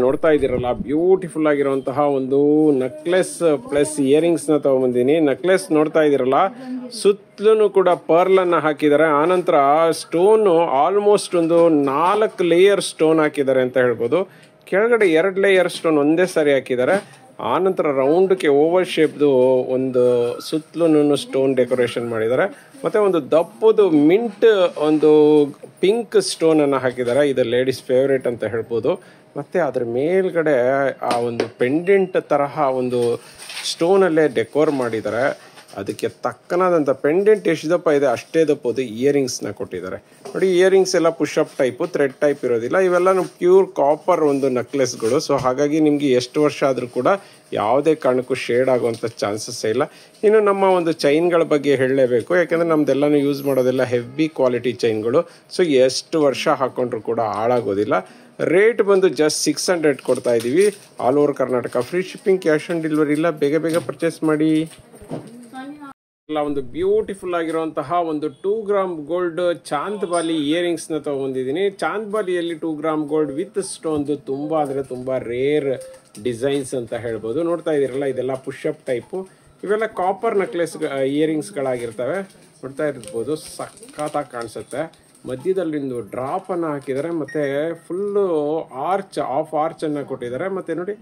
ನೋಡ್ತಾ ಇದ್ದೀರಲ್ಲ, ಬ್ಯೂಟಿಫುಲ್ ಆಗಿರುವಂತಹ ಒಂದು ನೆಕ್ಲೆಸ್ ಪ್ಲಸ್ ಇಯರಿಂಗ್ಸ್ ನ ತಗೊಂಡ್ಬಂದಿನಿ. ನೆಕ್ಲೆಸ್ ನೋಡ್ತಾ ಇದ್ದೀರಲ್ಲ, ಸುತ್ತಲೂ ಕೂಡ ಪರ್ಲ್ ಅನ್ನ ಹಾಕಿದ್ದಾರೆ. ಆನಂತರ ಸ್ಟೋನ್ ಆಲ್ಮೋಸ್ಟ್ ಒಂದು 4 ಲೇಯರ್ ಸ್ಟೋನ್ ಹಾಕಿದ್ದಾರೆ ಅಂತ ಹೇಳ್ಬೋದು. ಕೆಳಗಡೆ 2 ಲೇಯರ್ ಸ್ಟೋನ್ ಒಂದೇ ಸಾರಿ ಹಾಕಿದ್ದಾರೆ. ಆನಂತರ ರೌಂಡ್ಗೆ ಓವರ್ ಶೇಪ್ದು ಒಂದು ಸುತ್ತಲೂ ಸ್ಟೋನ್ ಡೆಕೋರೇಷನ್ ಮಾಡಿದ್ದಾರೆ. ಮತ್ತೆ ಒಂದು ದಪ್ಪದು ಮಿಂಟ್ ಒಂದು ಪಿಂಕ್ ಸ್ಟೋನ್ ಅನ್ನ ಹಾಕಿದ್ದಾರೆ. ಇದು ಲೇಡೀಸ್ ಫೇವ್ರೇಟ್ ಅಂತ ಹೇಳ್ಬೋದು. ಮತ್ತೆ ಅದ್ರ ಮೇಲ್ಗಡೆ ಆ ಒಂದು ಪೆಂಡೆಂಟ್ ತರಹ ಒಂದು ಸ್ಟೋನಲ್ಲೇ ಡೆಕೋರ್ ಮಾಡಿದ್ದಾರೆ. ಅದಕ್ಕೆ ತಕ್ಕನಾದಂಥ ಪೆಂಡೆಂಟ್ ಎಷ್ಟು ದಪ್ಪ ಇದೆ ಅಷ್ಟೇ ದಪ್ಪದು ಇಯರಿಂಗ್ಸ್ನ ಕೊಟ್ಟಿದ್ದಾರೆ. ನೋಡಿ, ಇಯರಿಂಗ್ಸ್ ಎಲ್ಲ ಪುಷಪ್ ಟೈಪು, ಥ್ರೆಡ್ ಟೈಪ್ ಇರೋದಿಲ್ಲ. ಇವೆಲ್ಲ ಪ್ಯೂರ್ ಕಾಪರ್ ಒಂದು ನೆಕ್ಲೆಸ್ಗಳು. ಸೊ ಹಾಗಾಗಿ ನಿಮಗೆ ಎಷ್ಟು ವರ್ಷ ಆದರೂ ಕೂಡ ಯಾವುದೇ ಕಾರಣಕ್ಕೂ ಶೇಡ್ ಆಗುವಂಥ ಚಾನ್ಸಸ್ ಇಲ್ಲ. ಇನ್ನು ನಮ್ಮ ಒಂದು ಚೈನ್ಗಳ ಬಗ್ಗೆ ಹೇಳಲೇಬೇಕು, ಯಾಕೆಂದರೆ ನಮ್ದೆಲ್ಲನೂ ಯೂಸ್ ಮಾಡೋದೆಲ್ಲ ಹೆವಿ ಕ್ವಾಲಿಟಿ ಚೈನ್ಗಳು. ಸೊ ಎಷ್ಟು ವರ್ಷ ಹಾಕೊಂಡ್ರು ಕೂಡ ಹಾಳಾಗೋದಿಲ್ಲ. ರೇಟ್ ಬಂದು ಜಸ್ಟ್ 600 ಕೊಡ್ತಾ ಇದ್ದೀವಿ. All over Karnataka free shipping, cash on delivery ಇಲ್ಲ. ಬೇಗ ಬೇಗ ಪರ್ಚೇಸ್ ಮಾಡಿ. ಒಂದು ಬ್ಯೂಟಿಫುಲ್ ಆಗಿರುವಂತಹ ಒಂದು 2 gram gold chand bali earrings ನ ತಗೊಂಡಿದ್ದೀನಿ. ಚಾಂದ್ ಬಾಲಿಯಲ್ಲಿ 2 ಗ್ರಾಮ್ ಗೋಲ್ಡ್ ವಿತ್ ಸ್ಟೋನ್ ತುಂಬಾ ಅಂದ್ರೆ ತುಂಬಾ ರೇರ್ ಡಿಸೈನ್ಸ್ ಅಂತ ಹೇಳ್ಬೋದು. ನೋಡ್ತಾ ಇದೀರಲ್ಲ, ಇದೆಲ್ಲ ಪುಷಪ್ ಟೈಪು. ಇವೆಲ್ಲ ಕಾಪರ್ ನೆಕ್ಲೆಸ್ ಇಯರಿಂಗ್ಸ್ ಗಳಾಗಿರ್ತವೆ. ನೋಡ್ತಾ ಇರ್ಬೋದು, ಸಖತ್ತಾಗಿ ಕಾಣಿಸುತ್ತೆ. ಮಧ್ಯದಲ್ಲಿ ಒಂದು ಡ್ರಾಪ್ ಅನ್ನ ಹಾಕಿದ್ದಾರೆ. ಮತ್ತೆ ಫುಲ್ಲು ಆಫ್ ಆರ್ಚ್ ಅನ್ನ ಕೊಟ್ಟಿದ್ದಾರೆ. ಮತ್ತೆ ನೋಡಿ,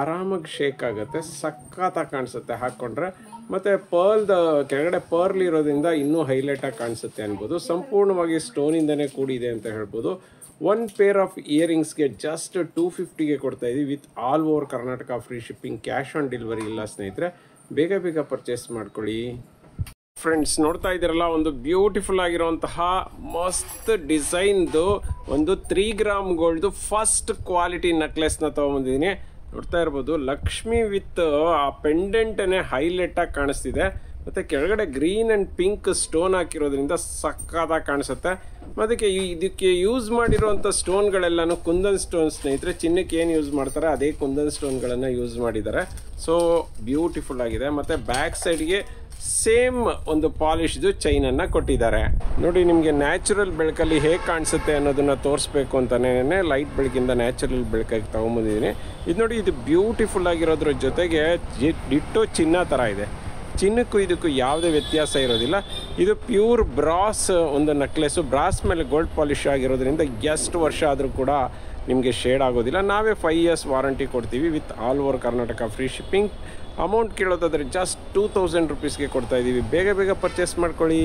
ಆರಾಮಾಗಿ ಶೇಕ್ ಆಗುತ್ತೆ, ಸಖತ್ತಾಗಿ ಕಾಣಿಸುತ್ತೆ ಹಾಕೊಂಡ್ರೆ. ಮತ್ತೆ ಕೆಳಗಡೆ ಪರ್ಲ್ ಇರೋದ್ರಿಂದ ಇನ್ನೂ ಹೈಲೈಟ್ ಆಗಿ ಕಾಣಿಸುತ್ತೆ ಅನ್ಬೋದು. ಸಂಪೂರ್ಣವಾಗಿ ಸ್ಟೋನ್ ಇಂದಾನೆ ಕೂಡಿದೆ ಅಂತ ಹೇಳ್ಬೋದು. 1 ಪೇರ್ ಆಫ್ ಇಯರಿಂಗ್ಸ್ಗೆ ಜಸ್ಟ್ 250ಗೆ ಕೊಡ್ತಾ ಇದೀವಿ with all over Karnataka free shipping, cash on delivery ಇಲ್ಲ ಸ್ನೇಹಿತರೆ. ಬೇಗ ಬೇಗ ಪರ್ಚೇಸ್ ಮಾಡ್ಕೊಳ್ಳಿ. ಫ್ರೆಂಡ್ಸ್, ನೋಡ್ತಾ ಇದ್ದೀರಲ್ಲ, ಒಂದು ಬ್ಯೂಟಿಫುಲ್ ಆಗಿರುವಂತಹ ಮಸ್ತ್ ಡಿಸೈನ್ದು ಒಂದು 3 ಗ್ರಾಮ್ ಗೋಲ್ಡ್ ಫಸ್ಟ್ ಕ್ವಾಲಿಟಿ ನೆಕ್ಲೆಸ್ನ ತಗೊಂಡ್ಬಂದಿದ್ದೀನಿ. ನೋಡ್ತಾ ಇರ್ಬೋದು, ಲಕ್ಷ್ಮಿ ವಿತ್ ಆ ಪೆಂಡೆಂಟನೇ ಹೈಲೈಟ್ ಆಗಿ ಕಾಣಿಸ್ತಿದೆ. ಮತ್ತೆ ಕೆಳಗಡೆ ಗ್ರೀನ್ ಅಂಡ್ ಪಿಂಕ್ ಸ್ಟೋನ್ ಹಾಕಿರೋದ್ರಿಂದ ಸಕ್ಕತ್ತಾಗಿ ಕಾಣಿಸುತ್ತೆ. ಅದಕ್ಕೆ ಇದಕ್ಕೆ ಯೂಸ್ ಮಾಡಿರುವಂಥ ಸ್ಟೋನ್ಗಳೆಲ್ಲನೂ ಕುಂದನ್ ಸ್ಟೋನ್ ಸ್ನೇಹಿತರೆ. ಚಿನ್ನಕ್ಕೆ ಏನು ಯೂಸ್ ಮಾಡ್ತಾರೆ ಅದೇ ಕುಂದನ್ ಸ್ಟೋನ್ಗಳನ್ನು ಯೂಸ್ ಮಾಡಿದ್ದಾರೆ. ಸೊ ಬ್ಯೂಟಿಫುಲ್ ಆಗಿದೆ. ಮತ್ತೆ ಬ್ಯಾಕ್ ಸೈಡ್ಗೆ ಸೇಮ್ ಒಂದು ಪಾಲಿಶ್ದು ಚೈನ್ ಅನ್ನ ಕೊಟ್ಟಿದ್ದಾರೆ. ನೋಡಿ, ನಿಮಗೆ ನ್ಯಾಚುರಲ್ ಬೆಳಕಲ್ಲಿ ಹೇಗೆ ಕಾಣಿಸುತ್ತೆ ಅನ್ನೋದನ್ನ ತೋರಿಸ್ಬೇಕು ಅಂತಾನೆ ಲೈಟ್ ಬೆಳಕಿಂದ ನ್ಯಾಚುರಲ್ ಬೆಳಕಾಗಿ ತಗೊಂಡ್ಬಂದಿದ್ದೀನಿ. ಇದು ನೋಡಿ, ಇದು ಬ್ಯೂಟಿಫುಲ್ ಆಗಿರೋದ್ರ ಜೊತೆಗೆ ಡಿಟ್ಟೋ ಚಿನ್ನ ಥರ ಇದೆ. ಚಿನ್ನಕ್ಕೂ ಇದಕ್ಕೂ ಯಾವುದೇ ವ್ಯತ್ಯಾಸ ಇರೋದಿಲ್ಲ. ಇದು ಪ್ಯೂರ್ ಬ್ರಾಸ್ ಒಂದು ನೆಕ್ಲೆಸ್ಸು. ಬ್ರಾಸ್ ಮೇಲೆ ಗೋಲ್ಡ್ ಪಾಲಿಶ್ ಆಗಿರೋದ್ರಿಂದ ಎಷ್ಟು ವರ್ಷ ಆದರೂ ಕೂಡ ನಿಮಗೆ ಶೇಡ್ ಆಗೋದಿಲ್ಲ. ನಾವೇ 5 years ವಾರಂಟಿ ಕೊಡ್ತೀವಿ with all over Karnataka free shipping. Amount ಕೇಳೋದಾದರೆ ಜಸ್ಟ್ 2000 ರುಪೀಸ್ಗೆ ಕೊಡ್ತಾ ಇದ್ದೀವಿ. ಬೇಗ ಬೇಗ ಪರ್ಚೇಸ್ ಮಾಡ್ಕೊಳ್ಳಿ.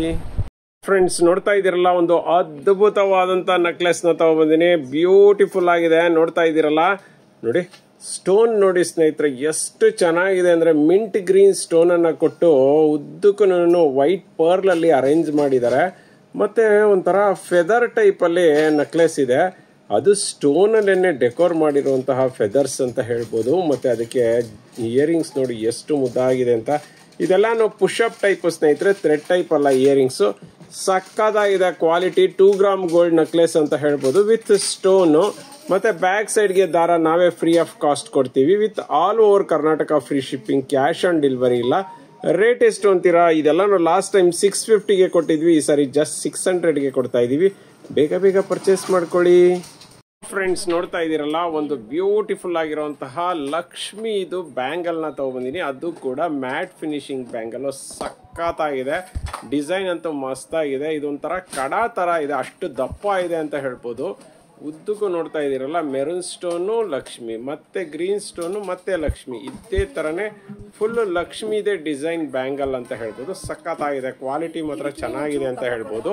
ಫ್ರೆಂಡ್ಸ್, ನೋಡ್ತಾ ಇದ್ದೀರಲ್ಲ, ಒಂದು ಅದ್ಭುತವಾದಂಥ ನೆಕ್ಲೆಸ್ನ ತಗೊಂಡ್ಬಂದಿನಿ. ಬ್ಯೂಟಿಫುಲ್ ಆಗಿದೆ. ನೋಡ್ತಾ ಇದ್ದೀರಲ್ಲ, ನೋಡಿ ಸ್ಟೋನ್ ನೋಡಿ ಸ್ನೇಹಿತರೆ, ಎಷ್ಟು ಚೆನ್ನಾಗಿದೆ ಅಂದರೆ ಮಿಂಟ್ ಗ್ರೀನ್ ಸ್ಟೋನನ್ನು ಕೊಟ್ಟು ಉದ್ದಕ್ಕೂ ವೈಟ್ ಪರ್ಲಲ್ಲಿ ಅರೇಂಜ್ ಮಾಡಿದ್ದಾರೆ. ಮತ್ತು ಒಂಥರ ಫೆದರ್ ಟೈಪಲ್ಲಿ ನೆಕ್ಲೆಸ್ ಇದೆ. ಅದು ಸ್ಟೋನಲ್ಲೇ ಡೆಕೋರ್ ಮಾಡಿರುವಂತಹ ಫೆದರ್ಸ್ ಅಂತ ಹೇಳ್ಬೋದು. ಮತ್ತು ಅದಕ್ಕೆ ಇಯರಿಂಗ್ಸ್ ನೋಡಿ ಎಷ್ಟು ಮುದ್ದಾಗಿದೆ ಅಂತ. ಇದೆಲ್ಲ ಪುಷಪ್ ಟೈಪ್ ಸ್ನೇಹಿತರೆ, ಥ್ರೆಡ್ ಟೈಪ್ ಅಲ್ಲ ಇಯರಿಂಗ್ಸು. ಸಕ್ಕದಾಗಿದೆ ಕ್ವಾಲಿಟಿ. 2 ಗ್ರಾಮ್ ಗೋಲ್ಡ್ ನೆಕ್ಲೆಸ್ ಅಂತ ಹೇಳ್ಬೋದು ವಿತ್ ಸ್ಟೋನು. ಮತ್ತು ಬ್ಯಾಕ್ ಸೈಡ್ಗೆ ದಾರ ನಾವೇ ಫ್ರೀ ಆಫ್ ಕಾಸ್ಟ್ ಕೊಡ್ತೀವಿ with all over Karnataka free shipping, cash on delivery ಇಲ್ಲ. ರೇಟ್ ಎಷ್ಟು ಅಂತೀರಾ? ಇದೆಲ್ಲ ಲಾಸ್ಟ್ ಟೈಮ್ 650ಗೆ ಕೊಟ್ಟಿದ್ವಿ. ಈ ಸಾರಿ ಜಸ್ಟ್ 600ಗೆ ಕೊಡ್ತಾ ಇದ್ದೀವಿ. ಬೇಗ ಬೇಗ ಪರ್ಚೇಸ್ ಮಾಡ್ಕೊಳ್ಳಿ. ಫ್ರೆಂಡ್ಸ್, ನೋಡ್ತಾ ಇದ್ದೀರಲ್ಲ, ಒಂದು ಬ್ಯೂಟಿಫುಲ್ ಆಗಿರುವಂತಹ ಲಕ್ಷ್ಮಿ ಇದು ಬ್ಯಾಂಗಲ್ನ ತಗೊಂಡ್ಬಂದಿನಿ. ಅದು ಕೂಡ ಮ್ಯಾಟ್ ಫಿನಿಶಿಂಗ್ ಬ್ಯಾಂಗಲ್. ಸಖತ್ತಾಗಿದೆ. ಡಿಸೈನ್ ಅಂತೂ ಮಸ್ತಾಗಿದೆ. ಇದೊಂಥರ ಕಡಾ ಥರ ಇದೆ, ಅಷ್ಟು ದಪ್ಪ ಇದೆ ಅಂತ ಹೇಳ್ಬೋದು. ಉದ್ದಕ್ಕೂ ನೋಡ್ತಾ ಇದ್ದೀರಲ್ಲ, ಮೆರೂನ್ ಸ್ಟೋನು ಲಕ್ಷ್ಮಿ, ಮತ್ತೆ ಗ್ರೀನ್ ಸ್ಟೋನು, ಮತ್ತೆ ಲಕ್ಷ್ಮಿ, ಇದೇ ಥರನೇ ಫುಲ್ಲು ಲಕ್ಷ್ಮಿದೆ ಡಿಸೈನ್ ಬ್ಯಾಂಗಲ್ ಅಂತ ಹೇಳ್ಬೋದು. ಸಖತ್ತಾಗಿದೆ. ಕ್ವಾಲಿಟಿ ಮಾತ್ರ ಚೆನ್ನಾಗಿದೆ ಅಂತ ಹೇಳ್ಬೋದು.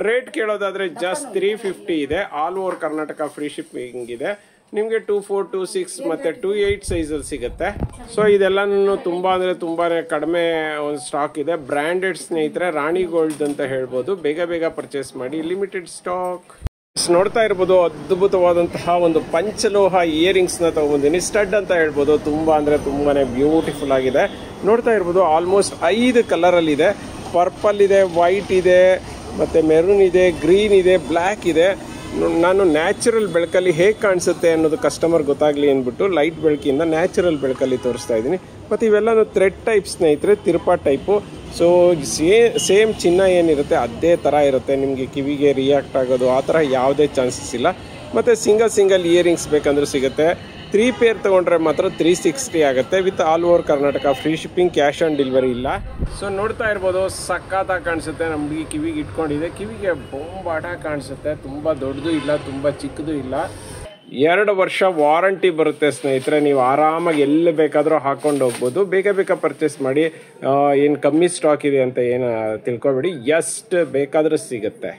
ರೇಟ್ ಕೇಳೋದಾದರೆ ಜಸ್ಟ್ 350 ಇದೆ. All over Karnataka free shipping ಇದೆ. ನಿಮಗೆ 24, 26 ಮತ್ತು 28 ಸೈಜಲ್ಲಿ ಸಿಗುತ್ತೆ. ಸೊ ಇದೆಲ್ಲನೂ ತುಂಬ ಅಂದರೆ ತುಂಬಾ ಕಡಿಮೆ ಒಂದು ಸ್ಟಾಕ್ ಇದೆ. ಬ್ರ್ಯಾಂಡೆಡ್ ಸ್ನೇಹಿತರೆ, ರಾಣಿ ಗೋಲ್ಡ್ ಅಂತ ಹೇಳ್ಬೋದು. ಬೇಗ ಬೇಗ ಪರ್ಚೇಸ್ ಮಾಡಿ, ಲಿಮಿಟೆಡ್ ಸ್ಟಾಕ್. ನೋಡ್ತಾ ಇರ್ಬೋದು, ಅದ್ಭುತವಾದಂತಹ ಒಂದು ಪಂಚಲೋಹ ಇಯರಿಂಗ್ಸ್ನ ತಗೊಂಡ್ಬಂದಿನಿ. ಸ್ಟಡ್ ಅಂತ ಹೇಳ್ಬೋದು. ತುಂಬ ಅಂದರೆ ತುಂಬಾನೇ ಬ್ಯೂಟಿಫುಲ್ ಆಗಿದೆ. ನೋಡ್ತಾ ಇರ್ಬೋದು, ಆಲ್ಮೋಸ್ಟ್ 5 ಕಲರಲ್ಲಿ ಇದೆ. ಪರ್ಪಲ್ ಇದೆ, ವೈಟ್ ಇದೆ, ಮತ್ತು ಮೆರೂನ್ ಇದೆ, ಗ್ರೀನ್ ಇದೆ, ಬ್ಲ್ಯಾಕ್ ಇದೆ. ನಾನು ನ್ಯಾಚುರಲ್ ಬೆಳಕಲ್ಲಿ ಹೇಗೆ ಕಾಣಿಸುತ್ತೆ ಅನ್ನೋದು ಕಸ್ಟಮರ್ ಗೊತ್ತಾಗಲಿ ಅಂದ್ಬಿಟ್ಟು ಲೈಟ್ ಬೆಳಕಿಂದ ನ್ಯಾಚುರಲ್ ಬೆಳಕಲ್ಲಿ ತೋರಿಸ್ತಾ ಇದ್ದೀನಿ. ಮತ್ತು ಇವೆಲ್ಲನೂ ಥ್ರೆಡ್ ಟೈಪ್ ಸ್ನೇಹಿತರೆ, ತಿರುಪ ಟೈಪು. ಸೊ ಸೇಮ್ ಚಿನ್ನ ಏನಿರುತ್ತೆ ಅದೇ ಥರ ಇರುತ್ತೆ. ನಿಮಗೆ ಕಿವಿಗೆ ರಿಯಾಕ್ಟ್ ಆಗೋದು ಆ ಥರ ಯಾವುದೇ ಚಾನ್ಸಸ್ ಇಲ್ಲ. ಮತ್ತು ಸಿಂಗಲ್ ಇಯರಿಂಗ್ಸ್ ಬೇಕಂದ್ರೂ ಸಿಗುತ್ತೆ. 3 ಪೇರ್ ತೊಗೊಂಡ್ರೆ ಮಾತ್ರ 360 ಆಗುತ್ತೆ with all over Karnataka free shipping, cash on delivery ಇಲ್ಲ. ಸೊ ನೋಡ್ತಾ ಇರ್ಬೋದು, ಸಖತ್ತಾಗಿ ಕಾಣಿಸುತ್ತೆ. ನಮಗೆ ಕಿವಿಗೆ ಇಟ್ಕೊಂಡಿದೆ, ಕಿವಿಗೆ ಬೊಂಬಾಟ ಕಾಣಿಸುತ್ತೆ. ತುಂಬ ದೊಡ್ಡದು ಇಲ್ಲ, ತುಂಬ ಚಿಕ್ಕದು ಇಲ್ಲ. 2 ವರ್ಷ ವಾರಂಟಿ ಬರುತ್ತೆ ಸ್ನೇಹಿತರೆ. ನೀವು ಆರಾಮಾಗಿ ಎಲ್ಲಿ ಬೇಕಾದರೂ ಹಾಕೊಂಡು ಹೋಗ್ಬೋದು. ಬೇಗ ಪರ್ಚೇಸ್ ಮಾಡಿ. ಏನು ಕಮ್ಮಿ ಸ್ಟಾಕ್ ಇದೆ ಅಂತ ಏನು ತಿಳ್ಕೊಬೇಡಿ, ಎಷ್ಟು ಬೇಕಾದರೂ ಸಿಗುತ್ತೆ.